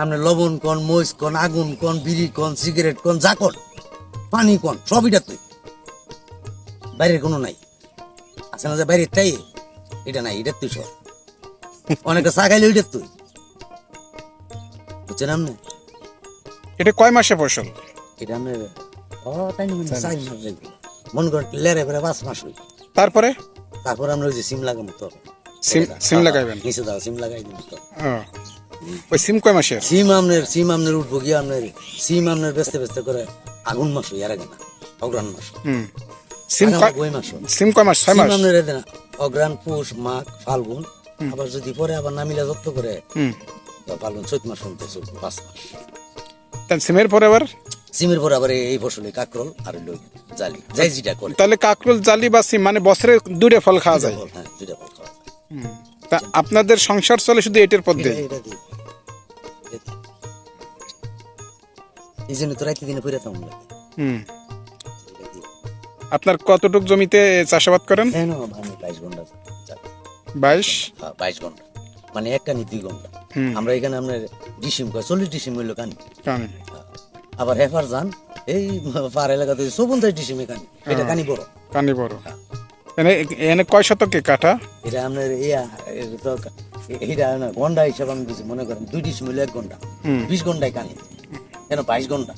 আপনার লবণ কন, মরিচ কন, আগুন কন, বিড়ি কন, সিগারেট কন, যা কন, পানি কন, সব এটা তুই, বাইরের কোনো নাই। আছে না যে বাইরের তাই, এটা নাই, এটা তুই সব। অনেকটা চা খাইলে ওইটা তুই, বুঝছেন আপনি? এটা কয় মাসে ফসল? এটা আপনার তাই না, 4 মাস লাগবে। মনে করেন লেরে ফেরে 5 মাস হই। তারপরে তারপর আমরা ওই যে সিম লাগাবো তো, সিম লাগাইবেন? নিচে দাও সিম লাগাই দিব তো। ওই সিম কয় মাসের? সিম আপনার উঠবো গিয়ে আপনার, সিম আপনার বেচতে বেচতে করে আগুন মাস হই, আর আগে না অগ্রাণ মাস। সিম ওই মাস সিম কয় মাস? 6 মাস। আপনার অগ্রাণ, পৌষ, মাঘ, ফাল্গুন, আবার যদি পরে আবার নামিলা যত্ন করে ফাল্গুন, চৈত মাস পর্যন্ত চলবে, 5 মাস। সিমের পরে আবার সিমের পরে আবার এই ফসলে কাকরোল আর জালি, যাই যেটা করে। তাহলে কাকরোল, জালি বা সিম মানে বছরে 2টা ফল খাওয়া যায়। হ্যাঁ, 2টা ফল খাওয়া যায়। তা আপনাদের সংসার চলে শুধু এটার পর দিয়ে? এটা দিই, এই জন্য তো রাইতে দিনে পড়ে থাকুন। আপনার কতটুক জমিতে চাষাবাদ করেন? 22 ঘন্টা, 22 ঘন্টা, মানে এক কানি 2 ঘন্টা। আমরা এখানে আপনার ডিসিম 40 ডিসিম হইলো কানি, আবার হেফার যান এই পার এলাকাতে 54 ডিসিম কানি, এটা কানি বড়। কানি বড়। এনে কয় শতকে কাঠা? এটা আপনার এটা না ঘন্টা হিসাবে আমি বুঝি, মনে করেন 2 ডিসিম হইলো 1 ঘন্টা, 20 ঘন্টায় কানি, কেন 22 ঘন্টা।